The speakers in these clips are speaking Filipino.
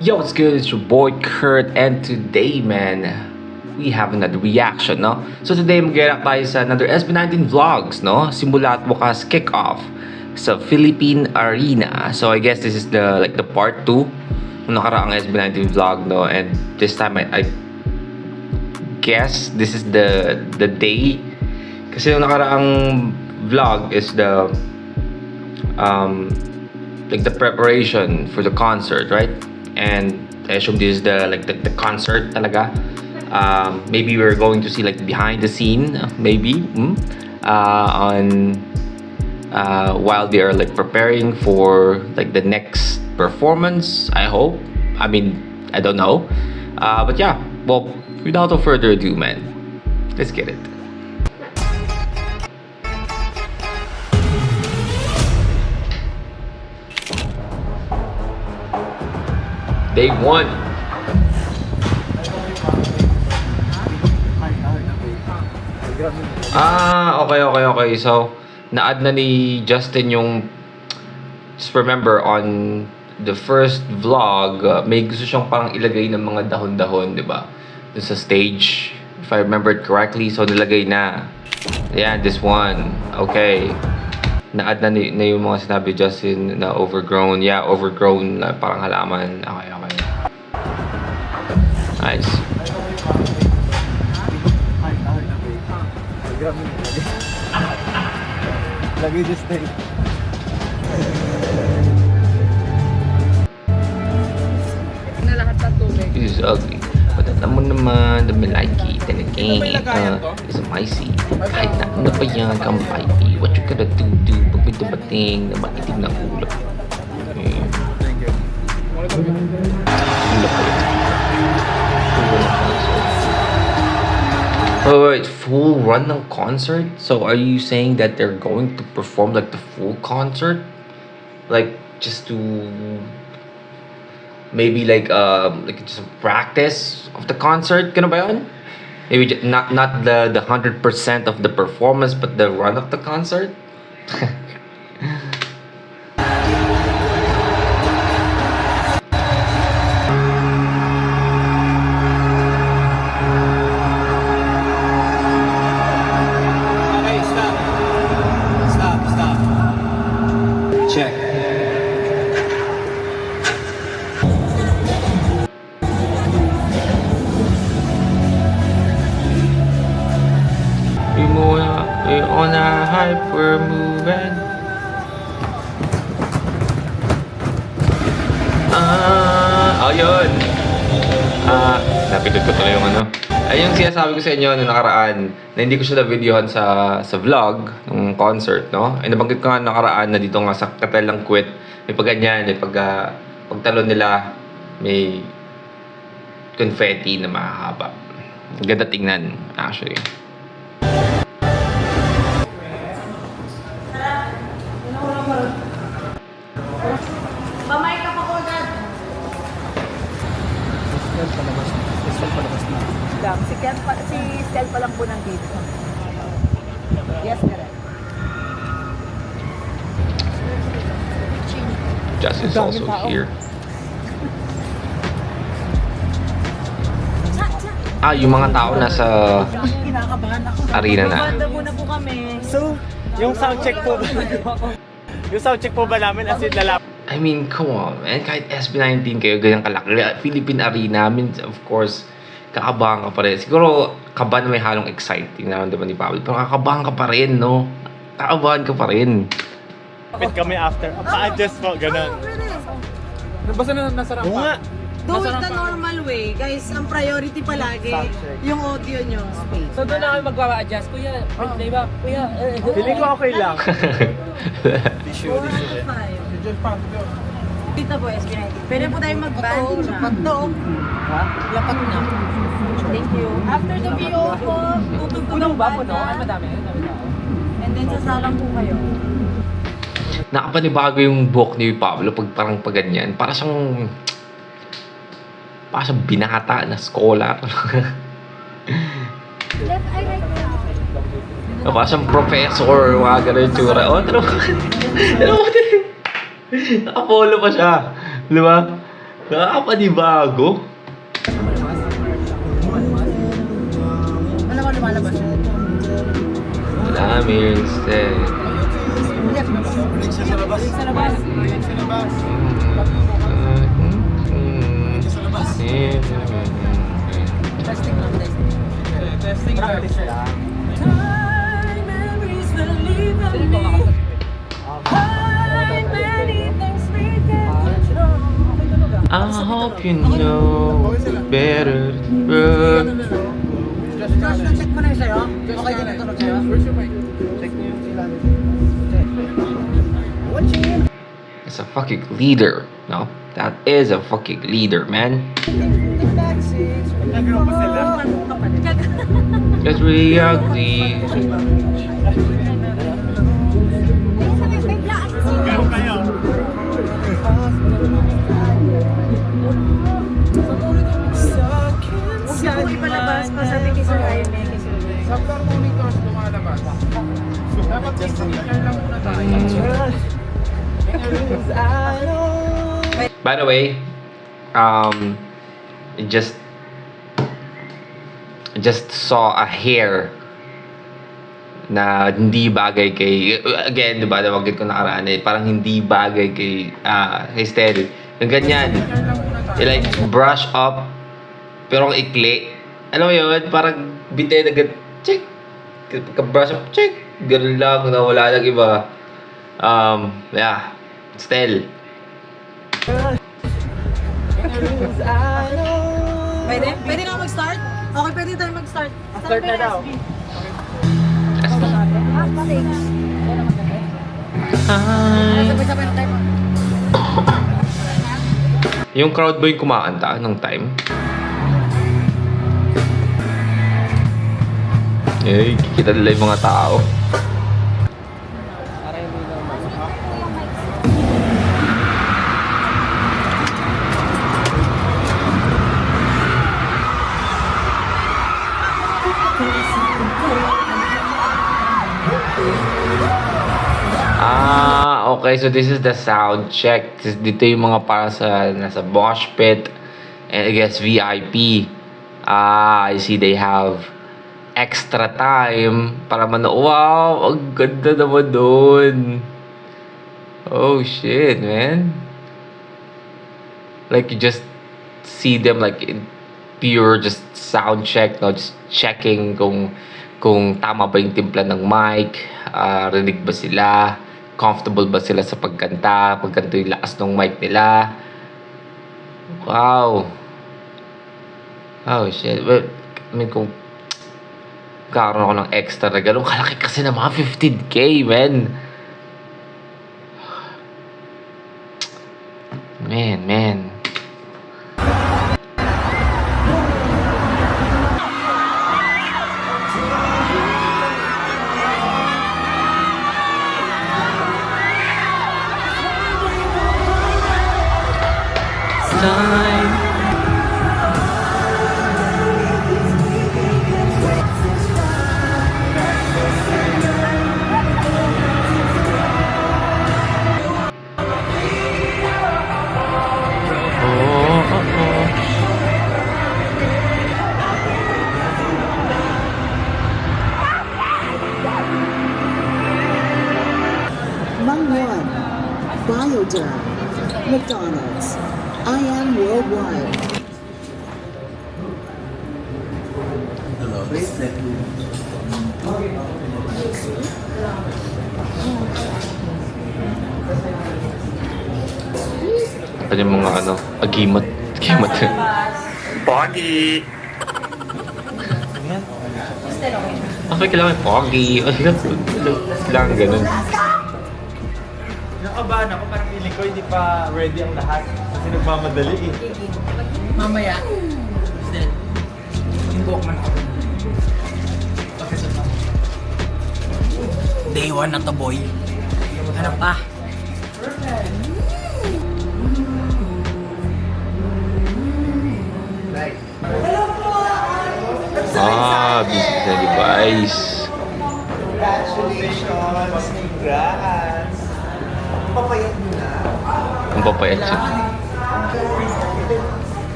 Yo, what's good? It's your boy Kurt, and today, man, we have another reaction, no? So today, mag-react tayo sa another SB19 vlogs, no? Simula at bukas kickoff sa Philippine Arena. So I guess this is the part 2 ng nakaraang SB19 vlog, no? And this time, I guess this is the day. Kasi yung nakaraang vlog is the the preparation for the concert, right? And I assume this is the concert talaga. Maybe we're going to see behind the scene, maybe on while they are preparing for the next performance. I hope. I mean, I don't know. But yeah. Well, without further ado, man, let's get it. Day 1. Okay. So, na-add na ni Justin yung, just remember, on the first vlog, may gusto siyang parang ilagay ng mga dahon-dahon, di ba? Dun sa stage, if I remembered correctly. So, nilagay na. Ayan, this one. Okay. Na-add na yung mga sinabi Justin na overgrown. Yeah, overgrown na parang halaman. Okay. Nice. Lagi just stay. Na lahat ng tubig. This is ugly. But alam mo naman, the malaki talaga. It's spicy. Kahit na ano pa yan, kampay. What you gotta do pag may dumating na maitim na ulo. Okay. Thank you. Ulo pa yun. Wait, full run ng concert? So are you saying that they're going to perform the full concert? Just to maybe just a practice of the concert? Ganun ba yun? Maybe not the 100% of the performance, but the run of the concert? Check. We're on a hype, we're moving. Ayun. Napindot ko tuloy yung ano. Ayun sinasabi ko sa inyo nung nakaraan na hindi ko siya na-videohan sa vlog ng concert, no? Ay nabanggit ko nga nakaraan na dito nga sa Catel ng Quit, may pagganyan, may pagtalon nila, may confetti na mahahaba. Ganda tingnan, actually. Mamay ka pa ko agad. Palabas na. Si Stel pa lang po nandito. Yes, correct. Jess is also here. Yung mga tao nasa Kinakabahan ako. arena na. Banda muna po kami. So, yung sound check po ba? Yung sound check po ba namin as in lalap? I mean, come on, man. Kahit SB19 kayo, ganyan kalaki. Philippine Arena, I mean, of course, kakabahan ka pa rin. Siguro, kabahan na may halong exciting na naman ni Pablo. Pero kakabahan ka pa rin, no? Kakabahan ka pa rin. Kapit kami after. Pa-adjust po, ganun. Basta na nasa Oo nga. Do it the normal way. Guys, ang priority palagi, yung audio nyo. Space. So doon na kami magpapa-adjust. Kuya, playback. Kuya, Feeling ko okay lang. 4 out of 5. Dito po, SB19. Pwede po tayo mag-band. Lapat na. Lapat na. Thank you. After the VO po, tutugtog ang ba po, no? banda. Ay, madami. And then sasalang po kayo. Nakapanibago yung book ni Pablo pag ganyan. Para siyang binata na scholar. Left eye, right now. Para siyang professor, mga ganun yung tsura. Oh, Nakapolo pa siya. Di ba? Nakakapanibago. Wala ko lumalabas. Wala, instead. Sa labas. Testing lang, testing. Testing Practice lang. I hope you know better. Josh, na-check mo na yung sa'yo? Okay din ang tunog sa'yo? Where's your mic? Check niyo yung sila. It's a fucking leader. No, that is a fucking leader, man. Nag-group pa sila. That's really ugly. Group kayo. Huwag niyo po ipalabas pa sa ating Sir Jaime. Sa floor monitors lumalabas. Dapat speaker lang muna tayo. By the way, I just saw a hair na hindi bagay kay, again, di ba, nabanggit ko nakaraan eh, parang hindi bagay kay Estelle. Yung ganyan, like, brush up, pero ang ikli. Alam mo yun, parang bitay na ganyan, check. Pagka-brush up, check. Ganun lang, nawala lang iba. Yeah, Estelle. Pwede? Pwede na ako mag-start? Okay, pwede tayo mag-start. Start na daw. Sabay-sabay na tayo. Yung crowd ba yung kumakanta nung time? Eh, kikita nila yung mga tao. Okay, so this is the sound check. Dito yung mga para sa nasa mosh pit and I guess VIP. I see they have extra time para wow, ang ganda naman doon. Oh shit, man. Like you just see them like in pure just sound check, no, just checking kung tama ba yung timpla ng mic, rinig ba sila, comfortable ba sila sa pagkanta, pagkanto yung lakas ng mic nila. Wow. Oh shit. Well, I mean, kung kakaroon ako ng extra na ganun, kalaki kasi na mga 15K, man. Man. Time. Mangwon, Bioderm, McDonald's, I am worldwide. Ano yung mga agimat. Pogi! Okay, kailangan pogi. Kailangan ganun. Nakabahan ako, parang feeling ko hindi pa ready ang lahat. Kasi nagmamadali eh. Mamaya. Then, invoke man ako. Day 1 na to, boy. Hanap pa. Busy sa device. Congratulations! Congrats! Papayat mo na. Ang papayat siya.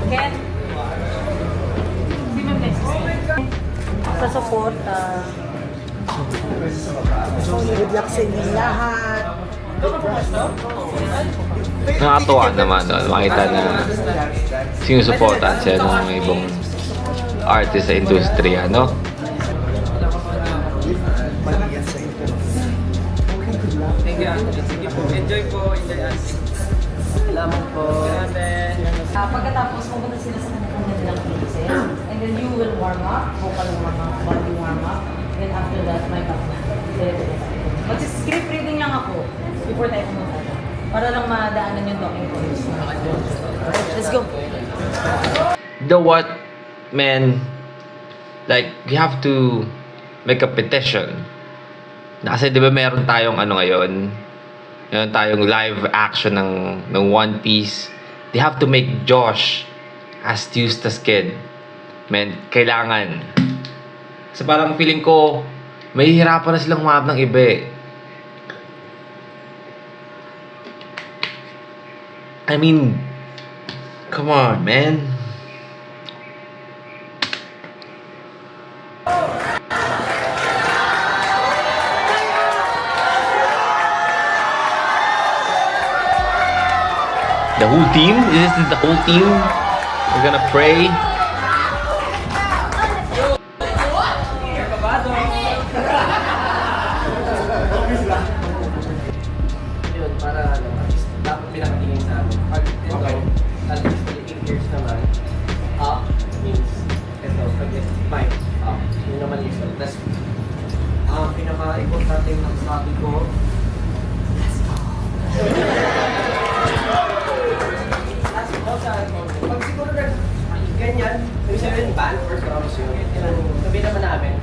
Ken? Hindi mo sa support, Good luck sa inyong lahat. Nakakatuwa naman, no? Makita na sinusuportan siya ng ibang artist sa industriya, no? Enjoy po. Salamat po. pagkatapos pumunta sila sa kanilang places, and then you will warm up, vocal warm up, body warm up, and after that, mic up na. Mag-script reading lang ako before tayo pumunta. Para lang madaanan yung talking points. Let's go. The what, man, like, you have to make a petition. Kasi di ba meron tayong ano ngayon, meron tayong live action ng One Piece. They have to make Josh as Eustace Kid. Man, kailangan. Kasi parang feeling ko, may hirapan na silang mahanap ng iba eh. I mean, come on, man. The whole team? Is this the whole team? We're gonna pray. Yun, para dapat pinakatingin sa amin. Pag ito, at least 18 years naman, up means ito, pag it's 5, up. Yun naman yung so. Tapos, ang pinaka-importante ng sabi ko, pag siguro na ganyan, ibig sabihin band or chorus yun, sabihin naman namin,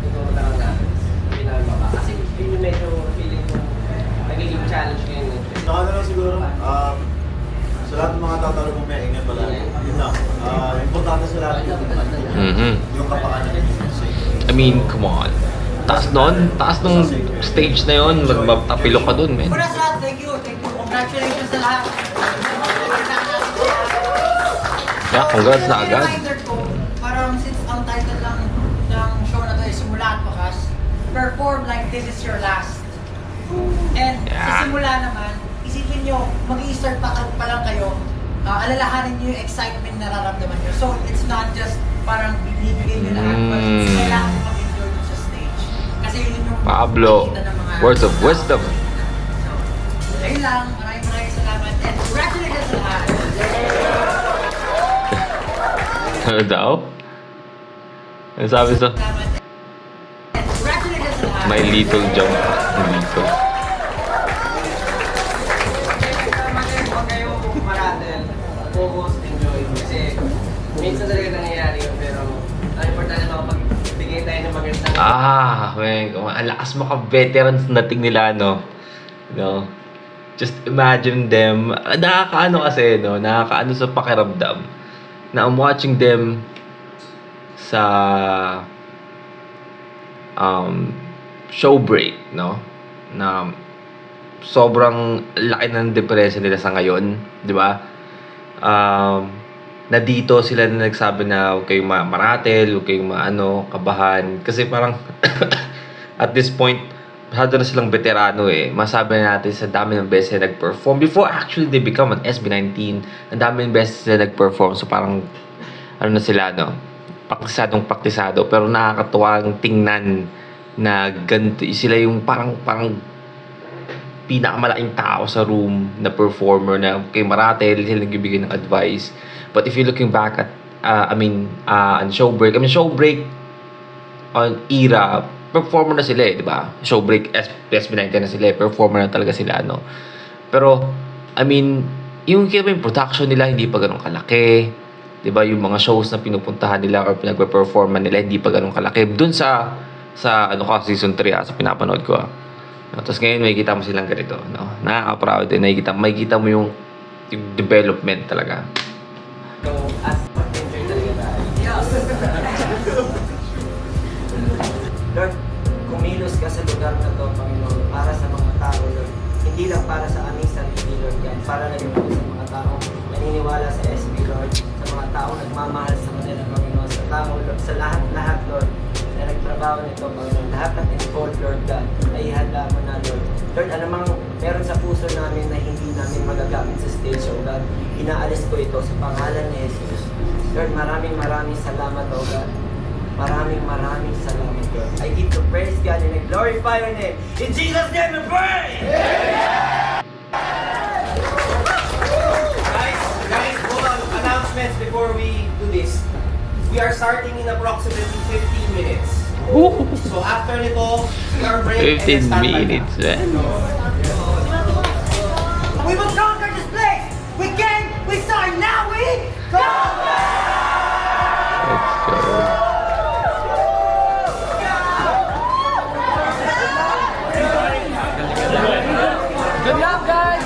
tuturo na lang namin, sabihin namin baba. Kasi yun yung medyo feeling ko, nagiging challenge ngayon. Saka na lang siguro, sa lahat ng mga tatalo mong may ingat pala, yun lang. Importante sa lahat yung kapakanan ng music. I mean, come on. Taas nung stage na yun, magtapilok ka dun, man. Una sa lahat, thank you. Congratulations sa lahat. Yeah, congrats na agad. Reminder ko, parang since ang title ng show na to is Simula at Wakas, perform like this is your last. And sa simula naman, isipin nyo, mag-i-start pa lang kayo, alalahanin nyo yung excitement na nararamdaman nyo. So, it's not just parang binibigay nyo lahat, but it's kailangan nyo mag-enjoy nyo sa stage. Kasi yun yung Pablo, makikita ng mga words of wisdom. So, ayun lang. Maraming salamat. And congratulations sa lahat. Ano daw? Ano sabi sa? Salamat. And congratulations sa lahat. My little jump. Little. Huwag kayo maratel, focus, enjoy. Kasi minsan talaga nangyayari yun, pero ang importante makapagbigay tayo ng magandang Man, ang lakas maka-veterans nating nila, no? No? Just imagine them. Nakakaano kasi, no? Nakakaano sa pakiramdam. Na I'm watching them sa show break, no? Na sobrang laki ng depression nila sa ngayon, di ba? Na dito sila na nagsabi na huwag kayong maratel, huwag kayong kabahan. Kasi parang at this point, masyado na silang veterano eh. Masabi na natin sa dami ng beses na nag-perform. Before actually they become an SB19, ang dami ng beses na nag-perform. So parang, ano na sila, no? Praktisado. Pero nakakatuwang tingnan na ganito. Sila yung parang pinakamalaking tao sa room na performer na kay Maratel, sila nagbibigay ng advice. But if you're looking back at, on Showbreak, on era, performer na sila eh, di ba? Showbreak, SB19 na sila eh, performer na talaga sila, no? Pero, yung production nila, hindi pa ganun kalaki. Di ba? Yung mga shows na pinupuntahan nila or pinagpe-performan nila, hindi pa ganun kalaki. Doon sa season 3, sa pinapanood ko, No, tapos ngayon, makikita mo silang ganito, no? Nakaka-proud din. Makikita mo yung development talaga. So, at mag-enjoy talaga tayo. Lord, kumilos ka sa lugar na to, Panginoon, para sa mga tao, Lord. hindi lang para sa aming sarili, Lord God, para na rin po sa mga taong naniniwala sa SB, Lord, sa mga taong nagmamahal sa kanila, Panginoon, sa taong, Lord, sa lahat, Lord, na nagtrabaho nito, Panginoon, lahat ng involved, Lord God, na ihanda mo na, Lord. Lord, anumang meron sa puso namin na hindi namin magagamit sa stage, oh God, inaalis ko ito sa pangalan ni Jesus. Lord, maraming salamat, oh God. Maraming salamat, Lord. I give you praise, God, and I glorify your name. In Jesus' name we pray! Guys, hold on. Announcements before we do this. We are starting in approximately 15 minutes. So after nito, our break and then 15 stand by minutes, eh? We will conquer this place! We can! We start now! We conquer! Let's go. Good luck, guys!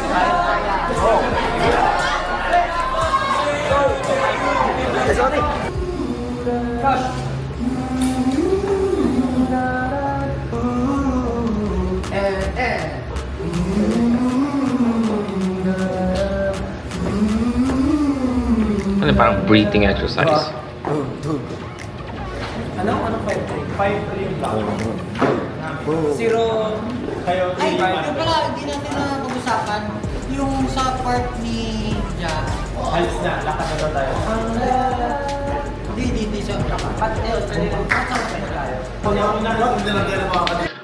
Ano, parang breathing exercise. Anong 5-3? 5-3 yung block. 0... Kayo, Ay, yung pala, hindi natin na pag-usapan yung sa part ni Ja. Halos na, lakas na ba tayo? Hindi siya.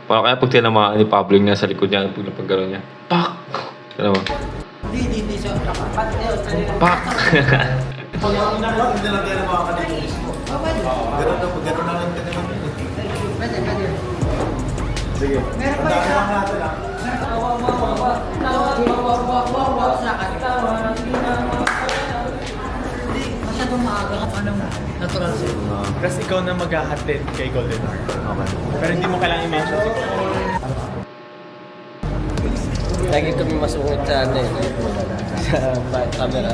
Parang kaya pag tinamaan ni Pablo yung nasa likod niya, pag napagano'n niya, pak! Ano ba? Hindi siya. Pak! Pag-amin na lang, hindi na tayo makakadito mismo. Pwede. Ganun na lang tayo. Pwede. Sige. Meron pa Tandaan isa. lang natin, ah. Hindi, masyadong maaga ka pa ng natural sa'yo. Kasi ikaw na maghahatid kay Golden Heart. Okay. Pero hindi mo kailangan i-mention si Lagi kami masungit sa ano eh. Sa camera.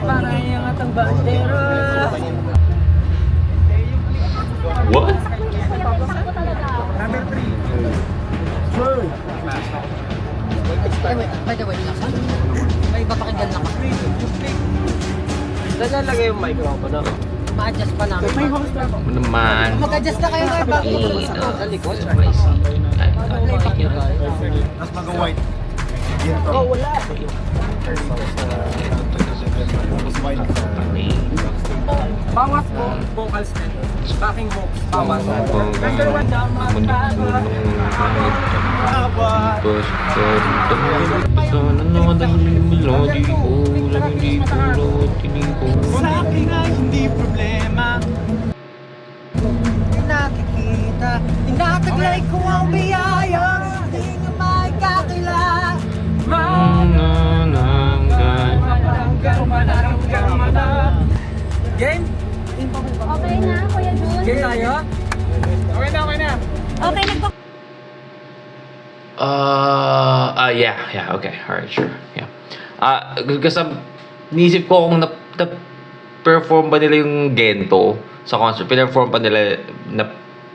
Para yung atang bandera. What? Number 3. By the way, nasan? May papakinggan na ka. Saan nalagay yung microphone? No? Ma-adjust pa namin. Ano naman? Mag-adjust na kayo kayo bago Sa likod. Mas mag-white. Oh, wala. Mas white. Bawas po, vocals na. Backing box, bawas. Sa akin ay hindi problema. nakikita. Tinataglay ko ang biyaya. Hindi nga may kakila. Game? Okay na, Kuya Jun? Game tayo? Okay na. Okay, Yeah, okay. Alright, sure. Yeah. Kasi niisip ko kung na-perform ba nila yung Gento sa concert. Perform pa nila,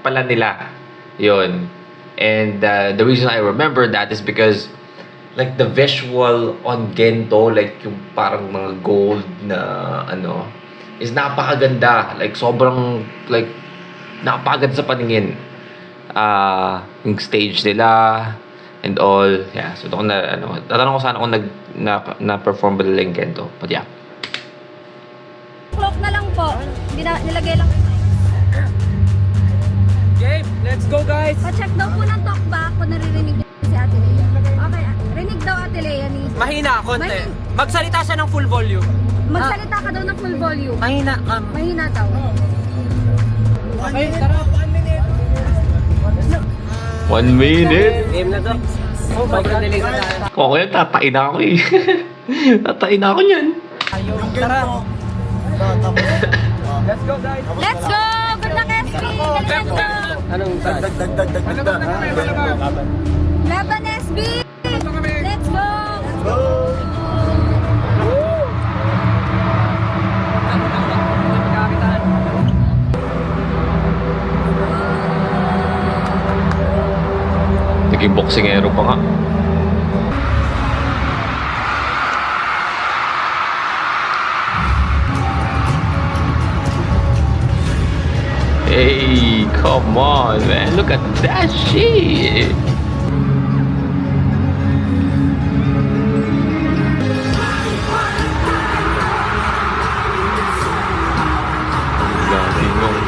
pala nila. Yun. And the reason I remember that is because like the visual on Gento, like yung parang mga gold na ano, is napakaganda. Like sobrang like napakaganda sa paningin. Yung stage nila and all. Yeah, so ito ko na ano, tatanong ko sana kung na-perform ba nila yung Gento. But yeah. clock na lang po. Nilagay lang yung mic. Game, let's go guys! Pa-check daw po ng talkback kung naririnig niyo si Ate Lea. Okay, rinig daw Ate Lea ni... Mahina, konti. Magsalita siya ng full volume. Magsalita ka daw ng full volume. Mahina. Mahina daw. Okay, tara. 1 minute? Game na to. Sobrang dali na tayo. Kung ako yan, tatain na ako eh. Tatain na ako niyan. Tara. Let's go guys! Let's go! Good luck, SP! Let's go! Anong Dag. Laban, SB! Let's go! Sige, Naging boksingero pa nga. Hey, come on, man. Look at that shit. Grabe nung...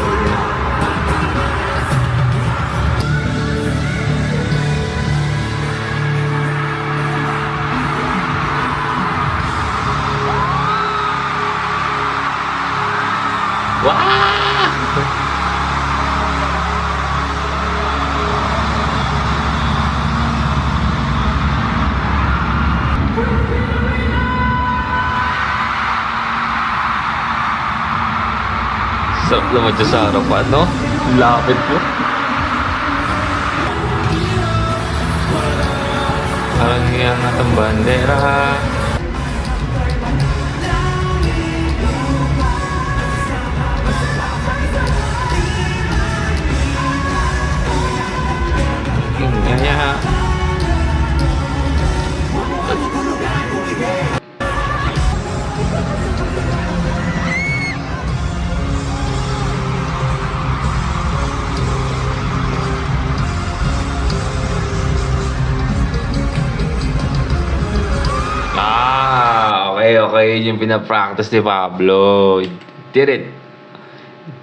Wow! Sarap naman dyan sa harapan, no? Lapit mo. Parang yan ang bandera. Ingaya. Okay, yun yung pinapractice ni Pablo. Did it.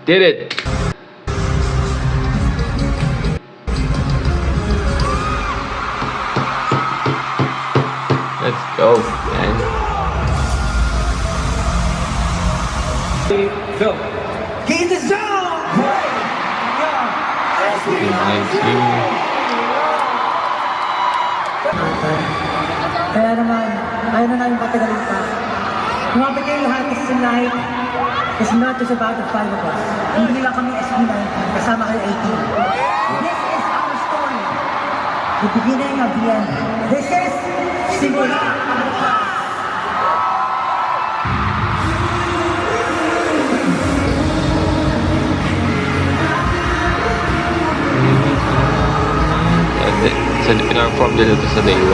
Did it. Let's go, man. Go! Get in the zone! Nice. Kaya naman, ayaw na namin patagalin pa. Kumapit kayo lahat kasi tonight is not just about the five of us. Hindi lang kami SB19, kasama kayo 18. This is our story. The beginning of the end. This is Simula. So, pinarform nila ito sa day 1.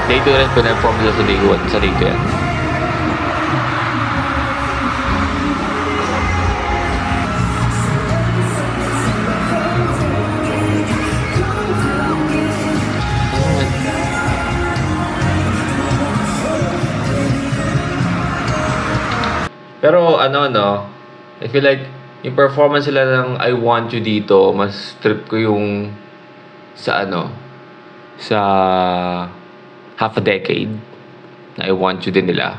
Day 2 rin pinarform nila sa day 1. Sa day 2 yan. Pero ano no, I feel like yung performance sila ng I Want You dito, mas trip ko yung sa ano, sa Half a Decade na I Want You din nila.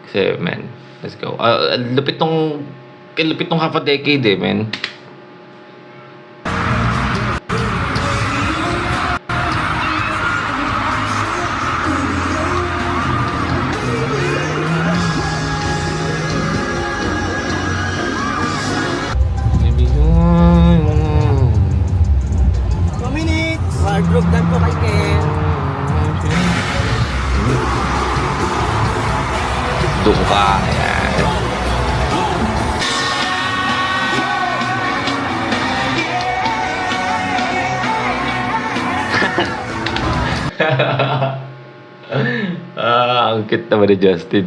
Kasi man, let's go. Lupit tong Half a Decade eh, man. Wardrobe dan po kay Ken. Doon ka, ayan. Ang cute naman ni Justin.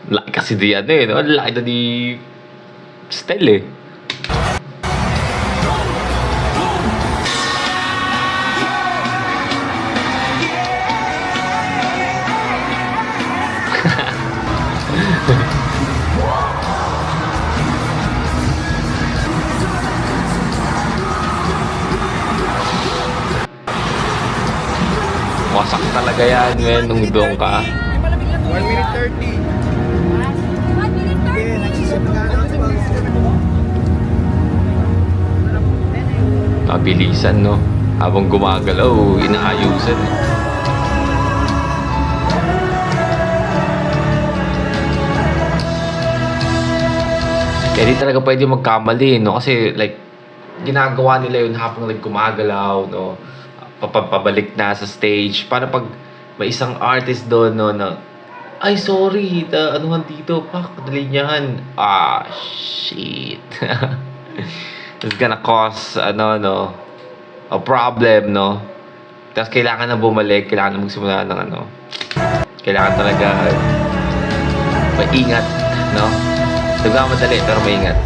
Laki kasi di ano eh, no? Laki na di style eh. Wasak talaga yan, men, nung doon ka. 1 minute 30. Okay, nagsisip ka na. Mabilisan, no? Habang gumagalaw, inaayusan. Kaya di talaga pwede magkamali, no? Kasi, like, ginagawa nila yun habang like, gumagalaw, no? Pabalik na sa stage. Para pag may isang artist doon, no, na, ay, sorry, anuhan dito, kadali niyan. Ah, shit. It's gonna cause, ano, no, a problem, no? Tapos kailangan na bumalik, kailangan na magsimula ng ano. Kailangan talaga maingat, no? Nagmamadali pero maingat.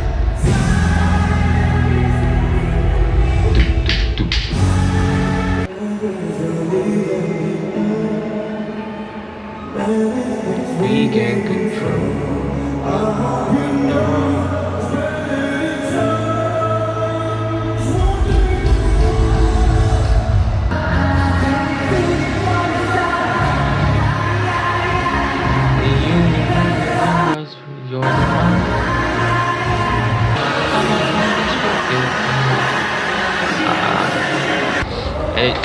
We can control. The universe for your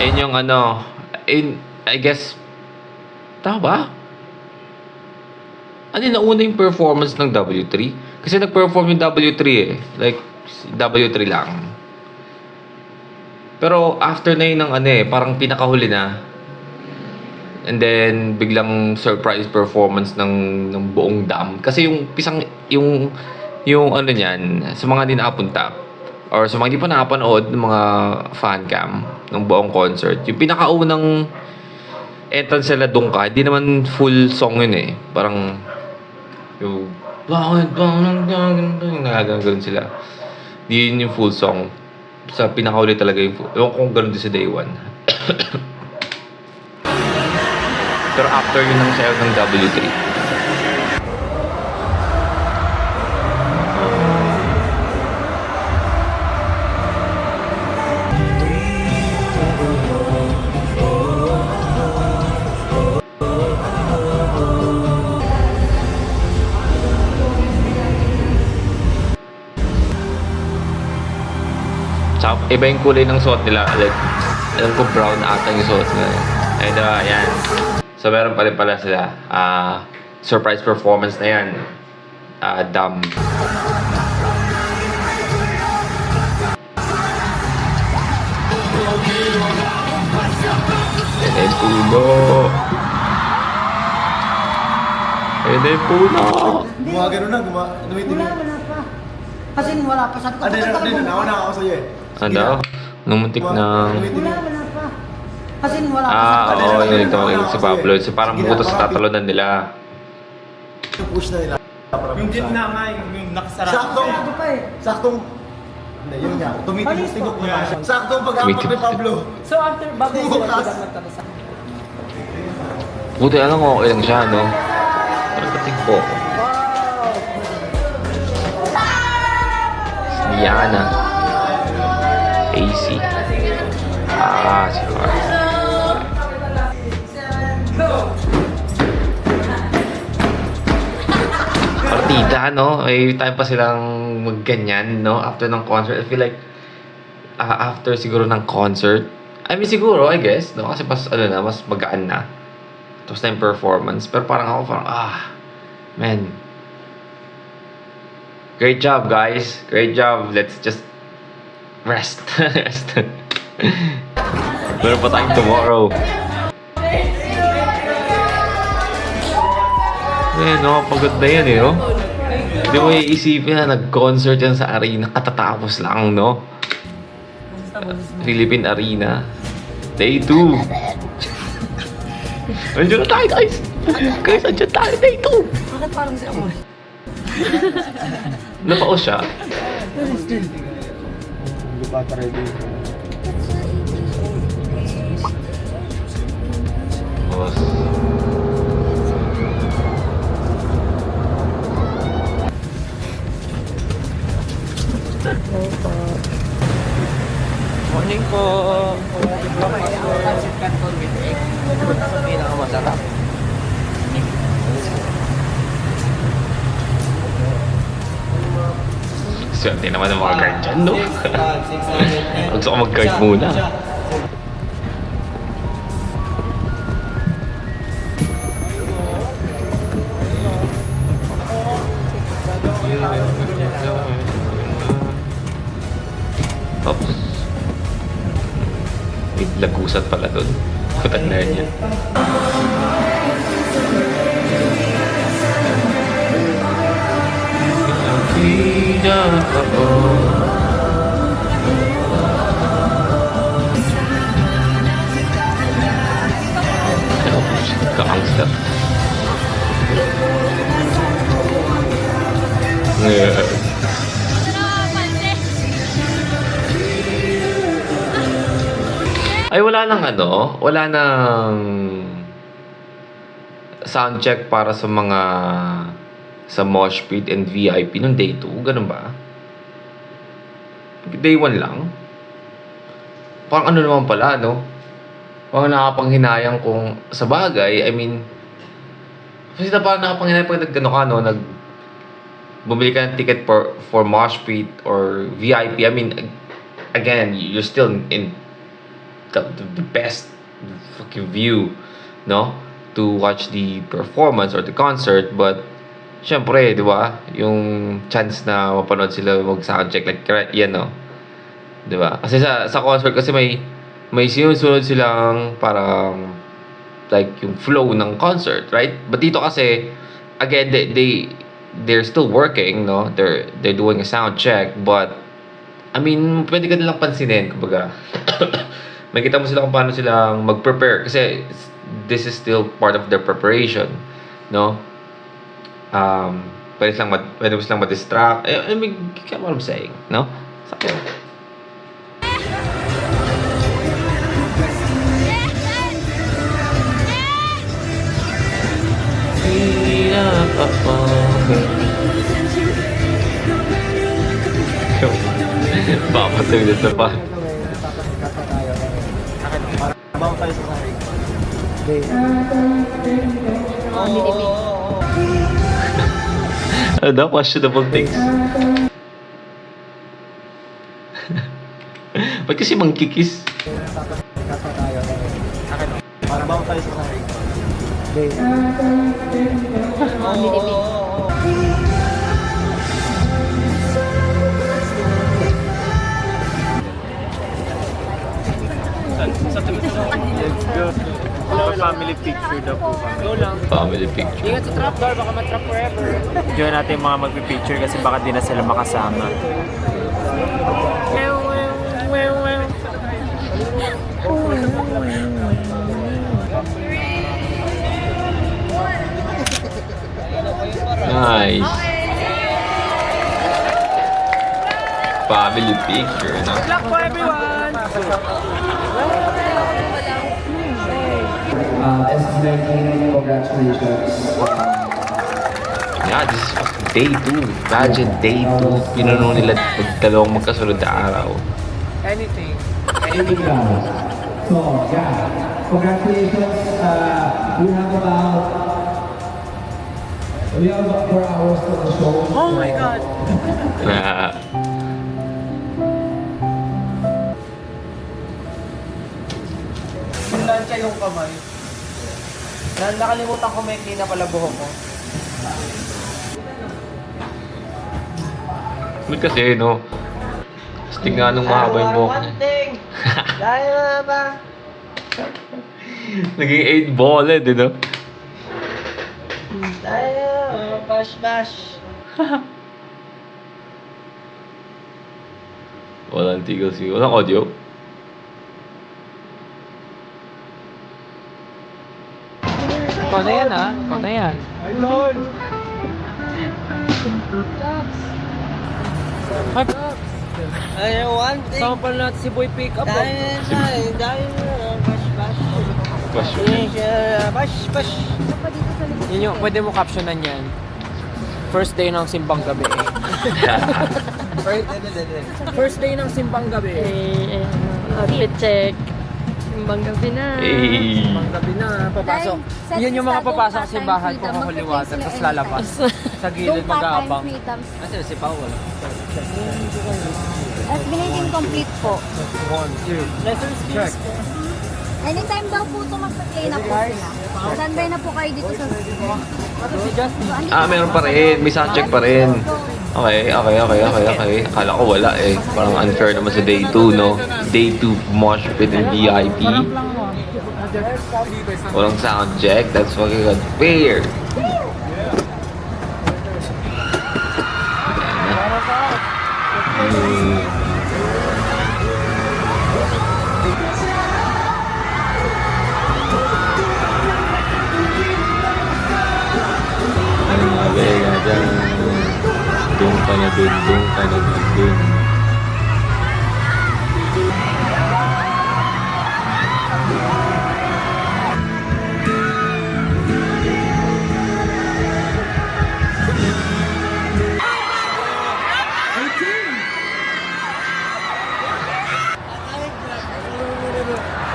and yung ano, I guess, tama ba? Ano yung nauna yung performance ng W3? Kasi nag-perform yung W3 eh. Like, W3 lang. Pero after na yun ng ano eh, parang pinakahuli na. And then, biglang surprise performance ng buong dam. Kasi yung pisang, yung ano niyan, sa mga hindi nakapunta, or sa mga hindi pa nakapanood ng mga fan cam ng buong concert, yung pinakaunang entrance nila doon ka, hindi naman full song yun eh. Parang, yung nagagano'n sila. Hindi yun yung full song. Sa pinakauli talaga yung full. Ewan kung gano'n din sa day 1. Pero after yun ang sayaw ng W3. Tsaka iba yung kulay ng suot nila. Like, alam ko brown ata yung suot nila. And yan. So meron pa rin pala sila. Surprise performance na yan. Dam. Ede puno. Ede puno. Gumagano na, tumitingin. Wala pa. Kasi wala pa. Sabi ko, Nauna ako sa'yo eh. Ano? Numuntik na... wala pa. Kasi wala pa. Oo, yun ito. Si Pablo. So, parang buto sa tatalunan nila. Yung push na nila. Yung gitna nga, yung nakasarap. Saktong, hindi, yun nga. Tumitigok na siya. Saktong pag-apak ni Pablo. So after bago yung sila Bukas. nagtatapos sa Buti alam ko, okay lang siya, no? Pagdating po ako. Si Yana. AC. Si Carl. Partida, no? May time pa silang magganyan, no? After ng concert. I feel like, after siguro ng concert, I mean, siguro, I guess, no? Kasi mas, ano na, mas magaan na. Tapos na yung performance. Pero parang ako, man. Great job, guys. Great job. Let's just rest. Rest. Meron pa tayong tomorrow. No? Pagod na yan, no? Hindi mo iisipin na nag-concert yan sa arena. Katatapos lang, no? Philippine Arena. Day 2. Andiyan na tayo, guys! Guys, andiyan tayo. Day 2! Bakit parang si Amor? Napaos siya. Morning po. pancit canton with egg. Sa pinakamasarap. Swerte naman ng mga guard dyan, no? 600. Gusto ko mag-guard muna. Oops. May lagusat pala dun. Putang na yan. Yeah. Ay, wala nang wala nang sound check para sa mga sa mosh pit and VIP nung day 2, ganun ba? Day 1 lang? Parang naman pala, no? Parang nakapanghinayang kung sa bagay, I mean, kasi parang nakapanghinayang pag bumili ka ng ticket for mosh pit or VIP. I mean, again, you're still in the best fucking view, no? To watch the performance or the concert, but syempre, di ba? Yung chance na mapanood sila mag-soundcheck, like, yan, no? Di ba? Kasi sa concert kasi may sinusunod silang parang like yung flow ng concert, right? But dito kasi, again, they're still working, no? They're doing a sound check, but I mean, pwede ka nilang pansinin, kumbaga. Makita mo sila kung paano silang mag-prepare kasi this is still part of their preparation, no? Pwede mo silang ma-distract. I mean, you get what I'm saying, no? Sakit. Papatay na sa pa. Bawa tayo sa saring. Ano daw? Questionable things. Ba't kasi mangkikis? Para bawa tayo sa saring. Family picture daw po kami. Go lang. Family picture. Ingat sa trap door, baka matrap forever. Enjoy natin yung mga magpipicture kasi baka di na sila makasama. Nice. Family picture, no? Luck for everyone! Congratulations. Yeah, this is day 2. Imagine day 2. Pinuno nila dalawang magkasunod na araw. Anything. Anything lang. So, yeah. Congratulations. We have about 4 hours for the show. Oh my God! Lansya yung kamay. Nakalimutan ko may clean na pala buhok ko. Ba't kasi, no? Stig nga nung mahaba yung buhok niya. Dahil ba? Naging 8 ballad, no? Dahil, bash. Walang tigil siya. Walang audio. Ikaw na yan, ha? Ikaw na yan. Ay, Lord! Ay, one thing. Sama pala natin si Boy Pick Up. Dahil, bash. Yun yung, pwede mo captionan yan. First day ng simbang gabi. First day ng simbang gabi. Outfit check. Simbang gabi na. Hey. Simbang gabi na, papasok. Yun yung mga papasok sa simbahan kung holy water, tapos lalabas. Sa gilid mag-aabang. Asan si Paul? At binigyan complete po. 1, 2. Lessons check. Anytime daw po ito mag-play na po sila. Standby na po kayo dito sa Si Justin. Meron pa rin. May soundcheck pa rin. Okay. Akala ko wala eh. Parang unfair naman sa day 2, no? Day 2, mosh pit and VIP. Walang soundcheck. That's fucking unfair. dyan. Doon ka na dun, doon ka na dun, dun.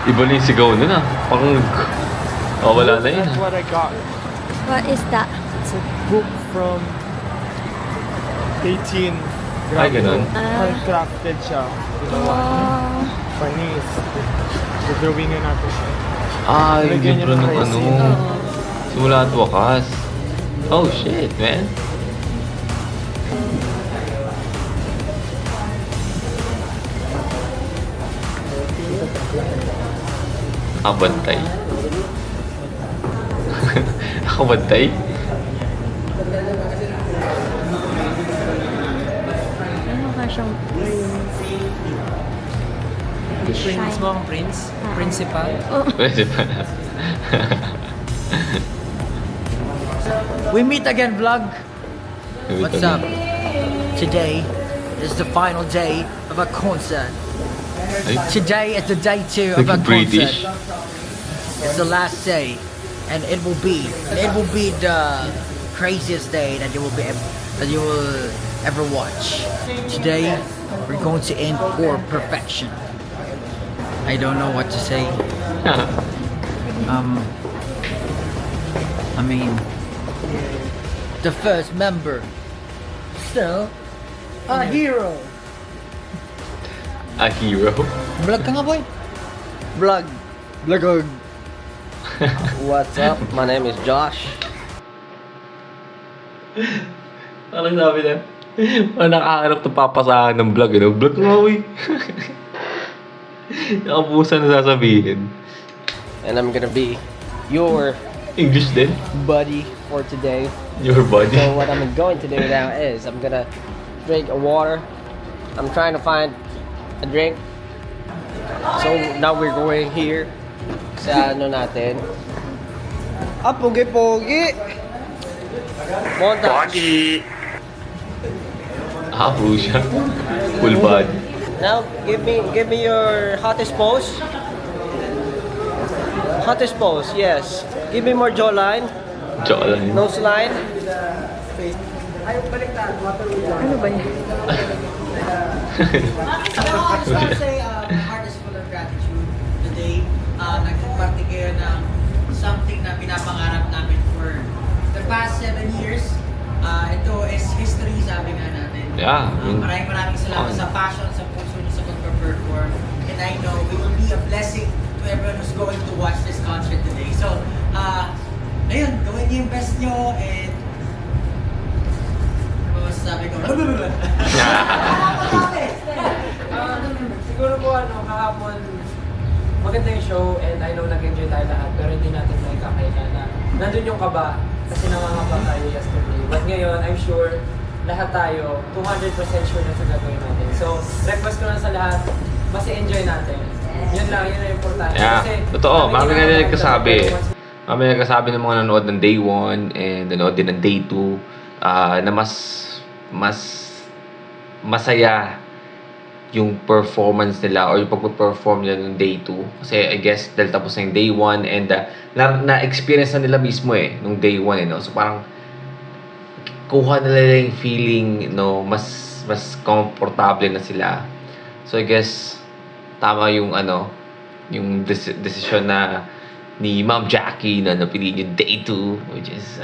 Iba na yung sigaw nun ah. Parang... Oh, wala na yun. That's what I got. What is that? It's a book from 18. Ay, ganun. Handcrafted siya. Ginawa. Oh. Panis. Drawingan natin siya. Ah, yung Nilagyan libro niya ng ng ano. resin. Simula at wakas. Oh, shit, man. Nakabantay. Nakabantay? Ano ka siyang Prince mo ang prince? Principal? Pwede pa. We meet again, vlog. What's up? Today is the final day of a concert. Ay, Today is the day 2 of a like British. concert. It's the last day, and it will be the craziest day that you will ever watch. Today, we're going to end for perfection. I don't know what to say. I mean, the first member, still a hero. A hero. Vlog ka nga, boy. Vlog. Vlogog. What's up? My name is Josh. Parang sabi na, parang nakakarap na papasahan ng vlog. Ano? Vlog nga, uy. Nakabusan na sasabihin. And I'm gonna be your English din? buddy for today. Your body. So what I'm going to do now is I'm gonna drink a water. I'm trying to find a drink. So now we're going here sa ano natin. Ah, pogi-pogi! Montage! Apo siya. Full body. Now give me your hottest pose. Hottest pose, yes. Give me more jawline, Jawline. nose line. Ano ba yan? I just want to say, my heart is full of gratitude today. Nagpaparte kayo ng something na pinapangarap namin for the past 7 years. Ito is history, sabi nga natin. Yeah. Maraming salamat sa passion, sa puso niyo sa pag-perform. And I know it will be a blessing to everyone who's going to watch this concert today. So, ayun, gawin niyo yung best niyo and ano masasabi ko? Siguro po kahapon maganda yung show and I know nag-enjoy tayo lahat pero hindi natin may kakailan na nandun yung kaba kasi nangangapa tayo yesterday. But ngayon, I'm sure lahat tayo 200% sure na sa gagawin natin. So, request ko na sa lahat, mas enjoy natin. Yun lang, yun ang importante. Yeah, Kasi, totoo. Marami nga ginagawa nagkasabi. natin, pero once Marami nagkasabi ng mga nanood ng day 1 and nanood din ng day 2 na mas masaya yung performance nila or yung pag-perform nila ng day 2. Kasi I guess dahil tapos na yung day 1 and na-experience na nila mismo nung day 1 no? So parang kuha nila yung feeling, mas komportable na sila. So I guess tama yung yung decision na ni Ma'am Jackie na napili yung day 2 which is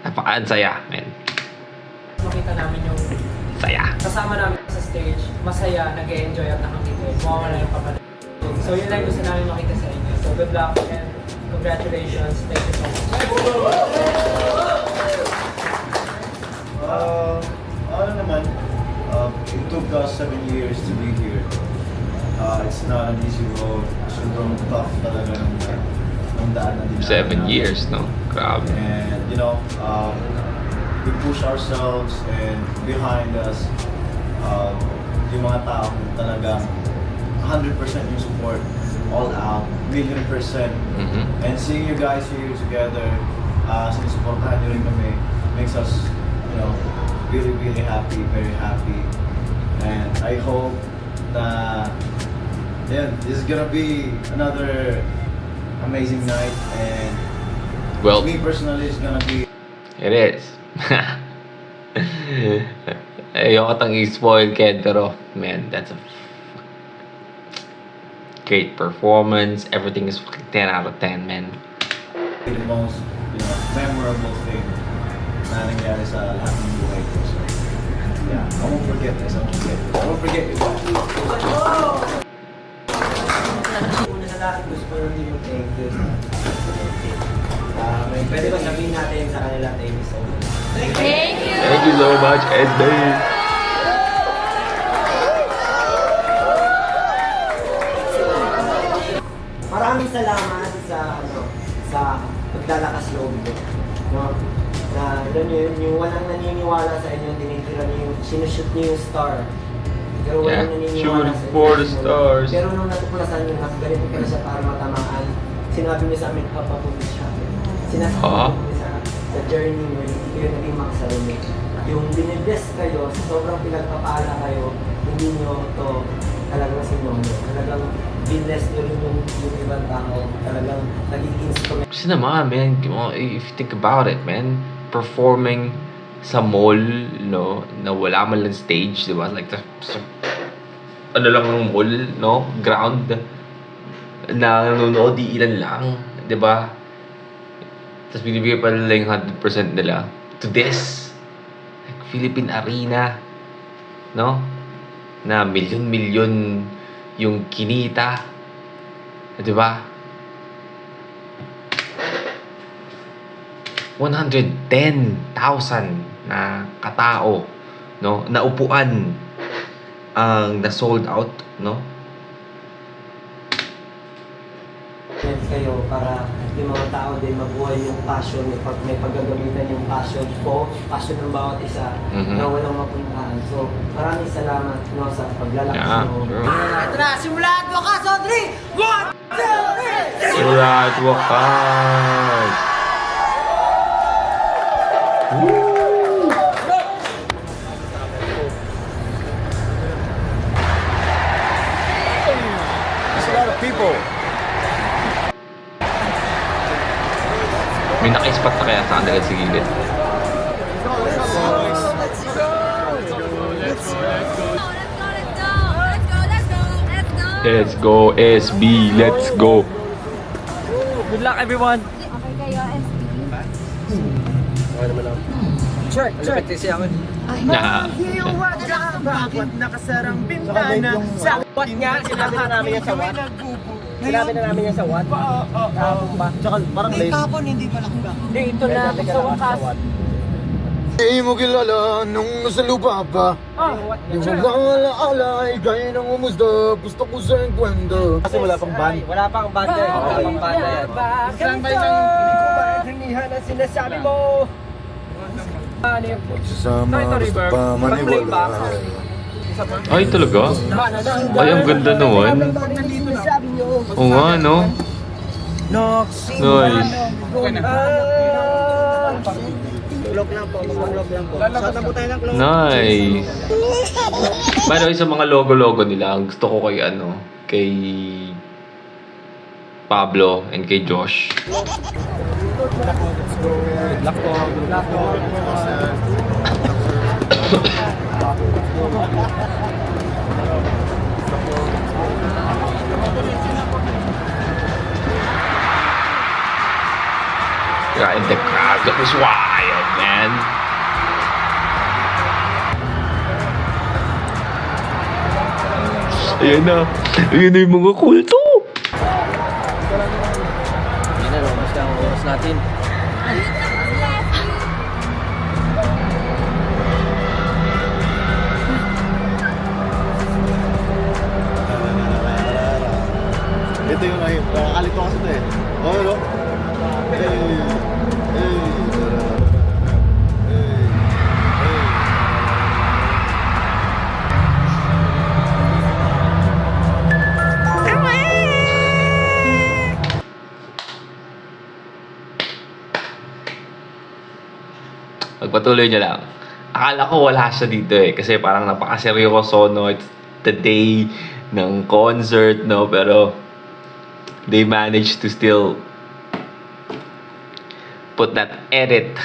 napaka-ansaya, man. makita namin yung Saya. kasama namin sa stage, masaya, nag-enjoy at nakangiti. Mawawala yung pagkala. So yun lang gusto namin makita sa inyo. So good luck and congratulations. Thank you so much. Ano naman, it took us 7 years to be here. It's not an easy road. Sobrang tough talaga ng daan na dinaanan 7 years, no? Grabe. And we push ourselves and behind us, yung mga tao talagang 100% yung support, all out, 1,000,000%. Mhm. And seeing you guys here together, sinusuportahan nyo rin kami makes us, you know, really, really happy, very happy. And I hope that, yeah, this is gonna be another amazing night. And Well, me personally, it's gonna be it is. Ayoko tang i-spoil, Ken, pero man, that's a great performance. Everything is fucking 10 out of 10, man. the most, you know, memorable thing na nangyari sa lahat ng buhay ko. So, yeah, I won't forget this. I won't forget you guys. Una sa lahat, gusto ko rin yung thank you. Pwede ba sabihin natin sa kanila thank you so much? Thank you! Thank you so much, SB. Maraming salamat sa pagdalakas loob ko. No? Na alam niyo yun, yung walang naniniwala sa inyo, tinitira niyo, sinushoot niyo yung star. Pero walang Yeah, naniniwala shooting sa inyo. for the stars. Pero nung natuklasan niyo, nakagalit ka na siya para matamaan, sinabi niyo sa amin, papapulis siya. Sinasabi niyo sa journey niyo, hindi kayo naging makasarili. Yung binibless kayo, sobrang pinagpapala kayo, hindi niyo to talagang sinunod. Talagang binless niyo rin yung ibang tao. Talagang naging instrument. Kasi naman, man, if you think about it, man, performing sa mall, no, na wala man lang stage, di ba? Like, ano lang ng mall, no? Ground, na nanonood, di ilan lang, di ba? Tapos binibigay pa nila yung 100% nila to this, like, Philippine Arena, no? Na milyon-milyon yung kinita, di ba? 110,000 na katao, no, na upuan ang na sold out, no? Kayo para yung mga tao din mabuhay yung passion, may paggagamitan yung passion ko, passion ng bawat isa na walang mapuntahan. So, maraming salamat, no, sa paglalakas Yeah, mo. sure. Ito na, simula at wakas on 3! 1, 2, 3! Sila at wakas! There's a lot of people. May naka-spot na kaya sa kanila sa gilid. Let's go, SB, let's go. Good luck, everyone! Okay kayo, SB? Check! Kasi ako. Na, Bakit nakasarang bintana? Sa What nga? Sinabi na namin yan sa what? Sinabi na namin yan sa what? Kahapon ba? Tsaka parang Hindi late. kapon, hindi pa lang ba? Hindi, ito na. Sa wakas. Hindi mo kilala nung nasa lupa pa. Di mo lang alay, gaya ng umusda. Gusto ko sa enkwento. Kasi wala pang band. Wala pang banda yan. Wala pang banda yan. Ganito! Hindi ko maintindihan ang sinasabi mo. Sasama basta pa maniwala. ay talaga? Ay, ang ganda naman. Oo nga, no? Nice. Vlog lang po. Vlog lang po. Sana po tayo ng vlog. Nice. By the way, sa mga logo-logo nila, ang gusto ko kay kay Pablo and kay Josh. Yeah, and the crowd, that was wild, man. Ayan na. Ayan na yung mga kulto. Yan na, basta ang oras natin. Ito yung nakakalito kasi ito eh. Oh, no? Pagpatuloy niyo lang. Akala ko wala siya dito eh. Kasi parang napakaseryoso, no? It's the day ng concert, no? Pero they managed to still put that edit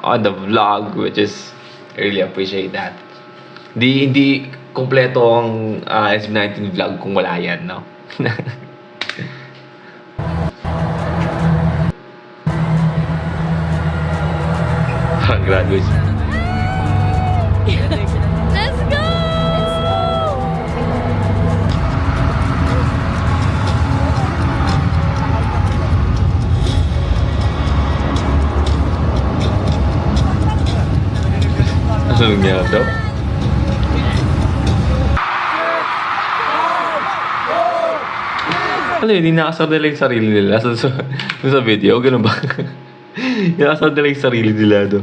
on the vlog, which is, I really appreciate that. Hindi kompleto ang SB19 vlog kung wala yan, no? Graduation. Let's go! Ano nangyari daw? Ano yun, inakasar nila yung sarili nila sa video, ganun ba? Inakasar nila yung sarili nila do.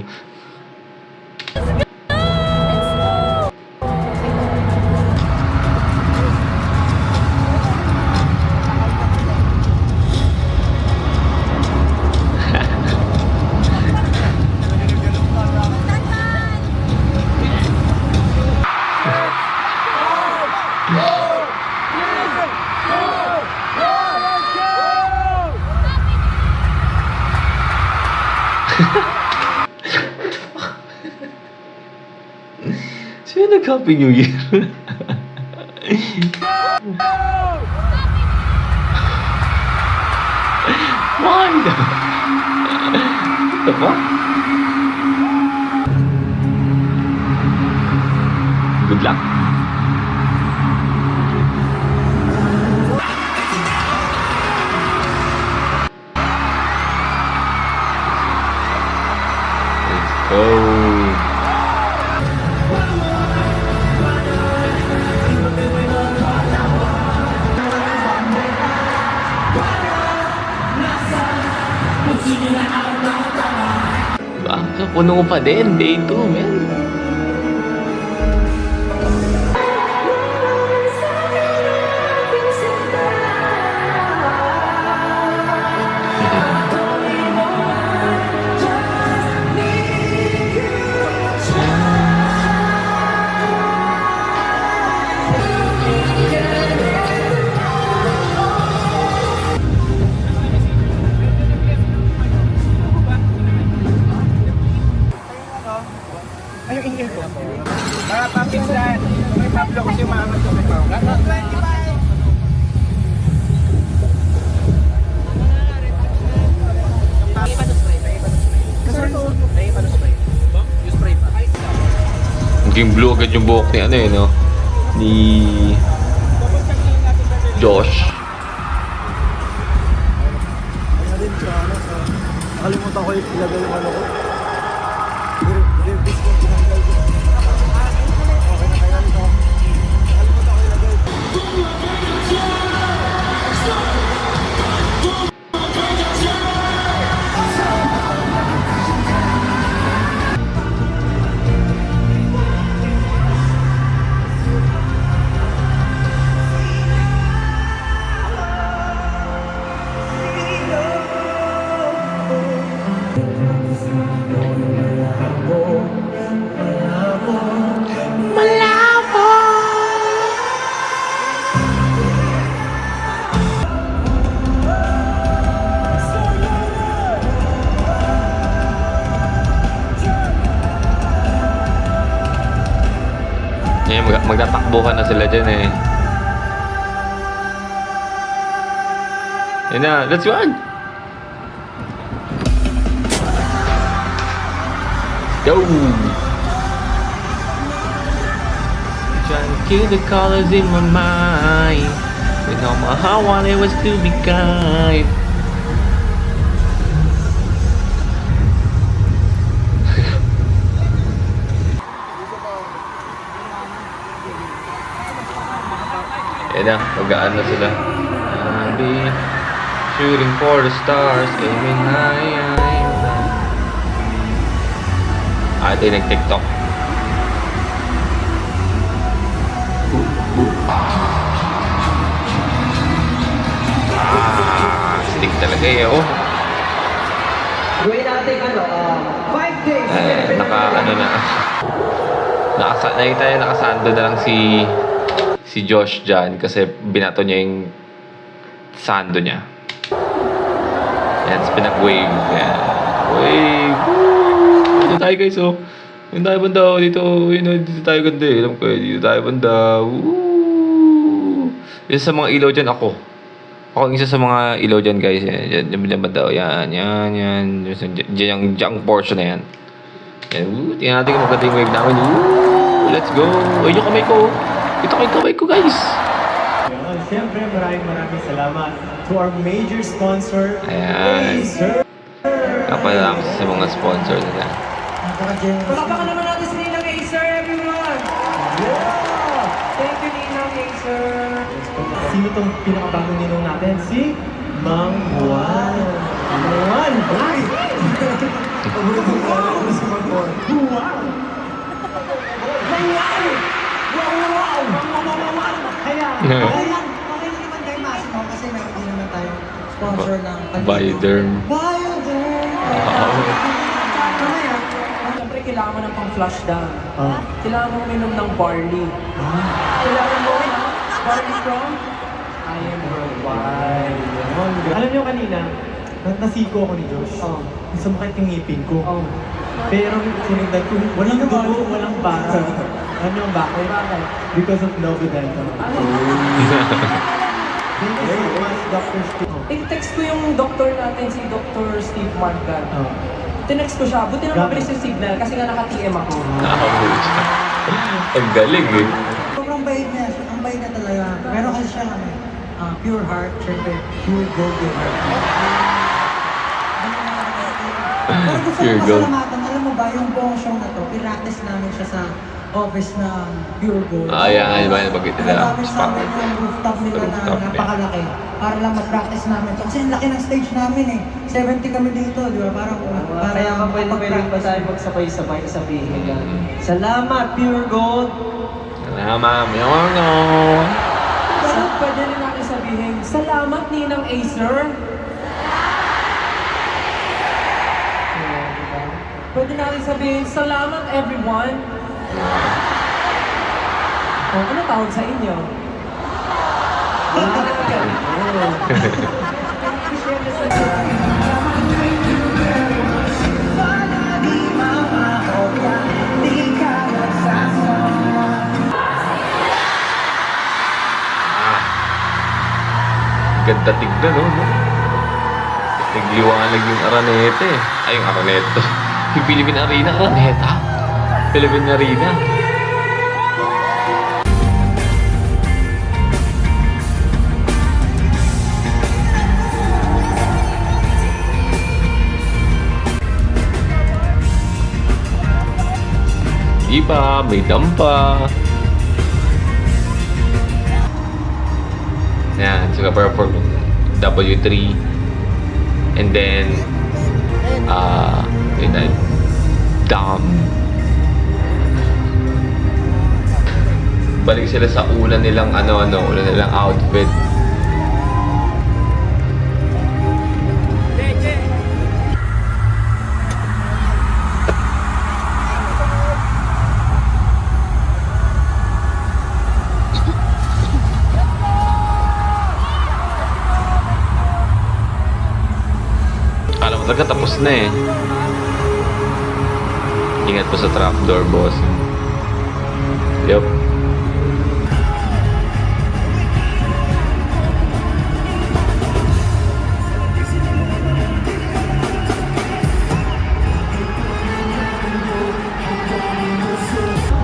Sino nag-Happy New Year? Why? What the fuck? Good luck. Let's go. Baka puno pa din, day 2, man. Ay, yung ingay ko. Mga papinsan, may Pablo kasi umaangat ko may Pablo. 25! Naging blue agad yung buhok ni ano eh, no? Ni Josh. Ano din siya, ano, sa... Nakalimutan ko yung ilagay yung ano ko. Release ko, tinanggal ko. Okay na kaya nito. Nakalimutan ko ilagay. Eh, magtatakbuhan na sila dyan eh. Yan na, let's run! Go! Trying to kill the colors in my mind. With all my heart while it was to be kind. Yan na, mag-aan na sila. I'll be shooting for the stars, aiming high. Ito yung nag-TikTok. Stick talaga eh, oh. Gawin natin ating 5 days. Ano na. Nakasando na lang si Josh dyan kasi binato niya yung sando niya. Yan, tapos pinag-wave. Yan. Wave. Woo! Dito tayo guys, oh. Dito tayo banda, oh. Dito tayo ganda eh. Alam ko eh, dito tayo banda. Woo! Isa sa mga ilaw dyan, ako. Ako ang isa sa mga ilaw dyan guys. Yan, dyan banda, oh. Yan. Dyan yung junk portion na yan. Yan, woo! Tingnan natin kung maganda yung wave namin. Woo! Let's go! Ayun yung kamay ko. Ito kayo kamay ko guys. Siyempre, maraming salamat to our major sponsor, Ayan. Acer. Kapalamat sa mga sponsor nila. Palakpakan naman natin si Ninang Acer, everyone! Yeah! Thank you, Ninang Acer! Sino tong pinakabagong ninong natin? Si Mang Juan. Juan! Hoy! Okay lang naman kay Massimo kasi meron din naman tayong sponsor ng Bioderm. Bioderm! Mamaya, Siyempre, kailangan mo ng pang-flush down. Kailangan mo uminom ng barley. Kailangan mo barley strong. I am worldwide. Alam niyo kanina, nasiko ako ni Josh. Sumakit yung ngipin ko. Pero sinundan ko, walang dugo, walang bara. Ano yung bakit? Because of Novodental. Thank you so much, Dr. Steve. I-text ko yung doktor natin, si Dr. Steve Margan. Tinext ko siya, buti na mabilis yung signal kasi nga naka-TM ako. Nakakamuli siya. Ang galing eh. sobrang bait niya. Ang bait niya talaga. Pero kasi siya, pure heart, syempre, pure gold yung heart. Pero gusto Pure ko gold. pasalamatan, alam mo ba, yung buong show na to, pinractice namin siya sa office ng Pure Gold. Yan, ba yung bagay nila? Nagamit sa amin yung rooftop nila na Rooftop, yeah. napakalaki. Para lang mag-practice namin to. Kasi ang laki ng stage namin eh. 70 kami dito, di ba? Parang para Kaya nga pwede pa tayo magsabay-sabay sabihin yan. Salamat, Pure Gold! Salamat. Mga Pero pwede rin natin sabihin, salamat Ninang Acer. Pwede natin sabihin, salamat everyone. Ano tawag sa inyo? Ganda tignan, no? Nagliwanag yung Araneta eh. Ay, yung Araneta. Yung Philippine Arena, Araneta. Philippine Arena. Iba, may dampa. Yan, so perform W3 and then yun na, dam. Balik sila sa una nilang una nilang outfit. Akala mo talaga tapos na eh. Ingat po sa trapdoor, boss. Yup.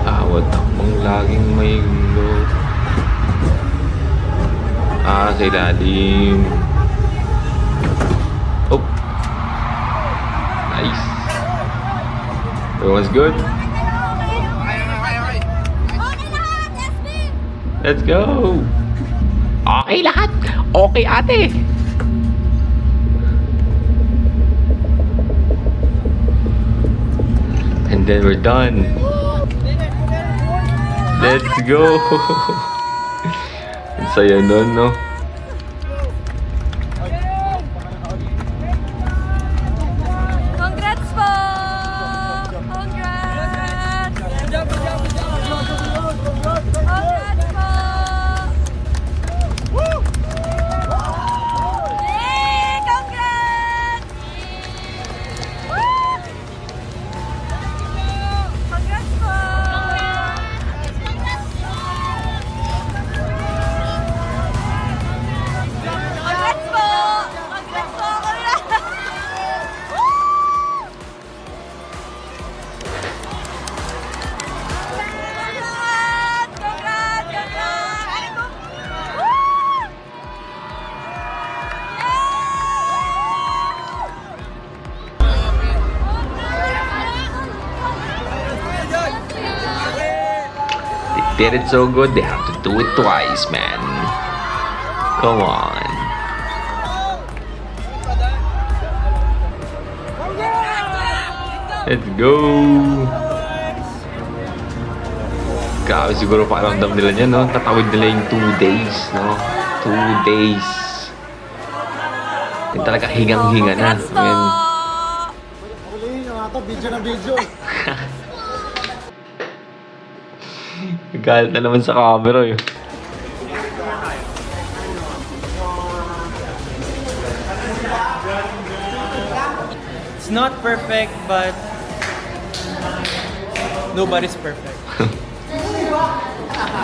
Awat akong laging may gulo. Sa ilalim. Oh. Nice. Everyone's good? Let's go! Okay lahat! Okay ate! And then we're done. Let's go! Ang saya nun, no? Congrats did it so good, they have to do it twice, man. Come on. Let's go. Grabe siguro pakiramdam nila niya, no? Tatawid nila yung 2 days, no? 2 days. Yung talaga hingang-hinga na. Huli yung ata, video na video. Galit na naman sa camera eh. It's not perfect, but nobody's perfect.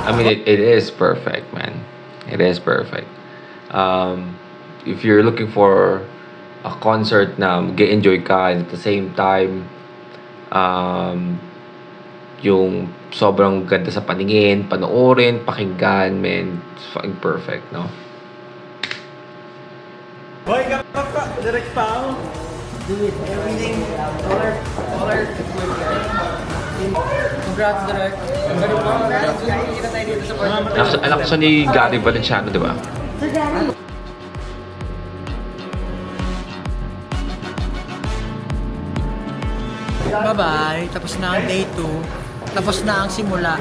I mean, it is perfect, man. It is perfect. If you're looking for a concert na mag-enjoy ka and at the same time, yung sobrang ganda sa paningin, panoorin, pakinggan, man, it's fucking perfect, no? Boy, kapag pa, direct pa ako. Congrats, Direk. Ganun ba? Kita tayo dito sa part. Anak siya ni Gary Valenciano, di ba? Bye-bye. Tapos na ang day 2. Tapos na ang simula.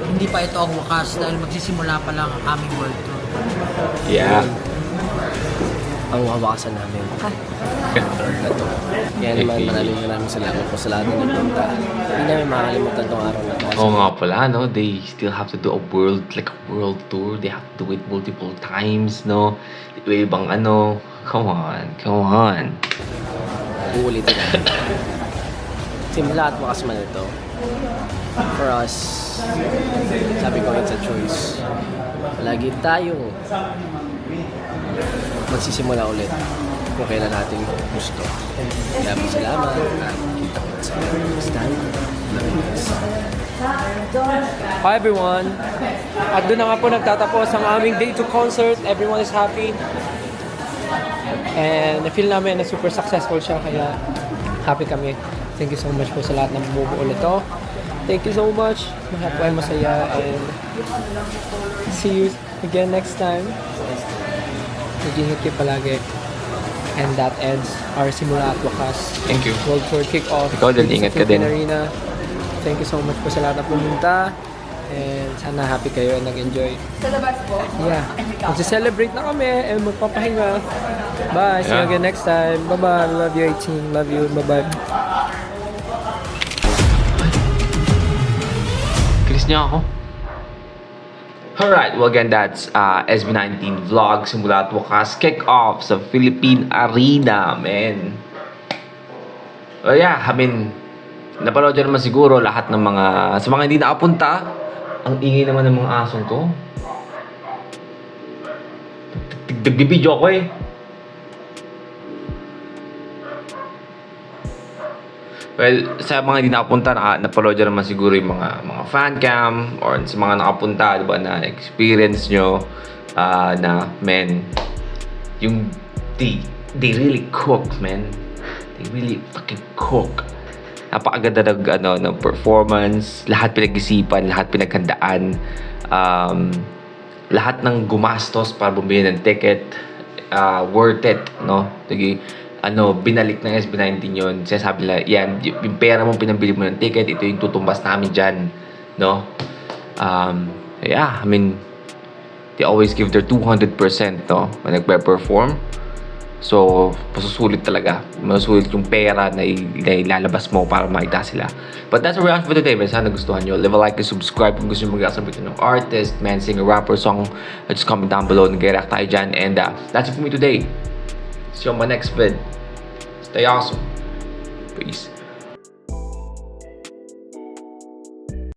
Hindi pa ito ang wakas dahil magsisimula pa lang ang aming world tour. Yeah. Ang wawakasan namin. Na to. Kaya naman maraming salamat po sa lahat ng nagpunta. Hindi namin makakalimutan tong araw na to. Oo nga pala, no? They still have to do a world tour. They have to do it multiple times, no? Ibang ano. Come on. Uulitin natin. Simula at wakas man ito. For us, sabi ko it's a choice. Lagi tayong magsisimula ulit kung kailan natin gusto. Kaya salamat at kita ko sa next time. Hi everyone! At doon na nga po nagtatapos ang aming Day 2 concert. Everyone is happy. And I-feel namin na super successful siya, kaya happy kami. Thank you so much po sa lahat ng bumubuo nito. Thank you so much. Mahapay, masaya, and see you again next time. Mag-ingat kayo palagi. And that ends our Simula at Wakas Thank you. World Tour Kick-Off. Ikaw din, ingat ka din. Arena. Thank you so much po sa lahat na pumunta. And sana happy kayo and nag-enjoy. Sa labas po? Yeah. Mag-celebrate na kami and magpapahinga. Bye. See you Yeah. again next time. Bye-bye. Love you, 18. Love you. Bye-bye. Kilis niya ako. Alright, well again, that's SB19 Vlog, Simula at Wakas, kick-off sa Philippine Arena, man. Well yeah, I mean, napanood nyo naman siguro lahat ng mga, sa mga hindi nakapunta, ang ingay naman ng mga asong to. Nagbibidyo ako eh. Well, sa mga hindi nakapunta, napanood nyo naman siguro yung mga fan cam or sa mga nakapunta, diba, na experience nyo na, man, yung they really cook, man. They really fucking cook. Napakaganda ng performance, lahat pinag-isipan, lahat pinaghandaan, lahat ng gumastos para bumili ng ticket, worth it, no? Binalik ng SB19 yun. Sabi nila, yan, yung pera mong pinabili mo ng ticket, ito yung tutumbas namin dyan, no? Yeah, I mean, they always give their 200%, no? When nagpe-perform. So, masusulit talaga. Masusulit yung pera na ilalabas mo para makita sila. But that's a reaction for today, man. Sana gustuhan nyo. Leave a like and subscribe kung gusto nyo mag-react ng artist, man, singer, rapper, song. Just comment down below. Nag-react tayo dyan. And that's it for me today. See you on my next vid. Stay awesome. Peace.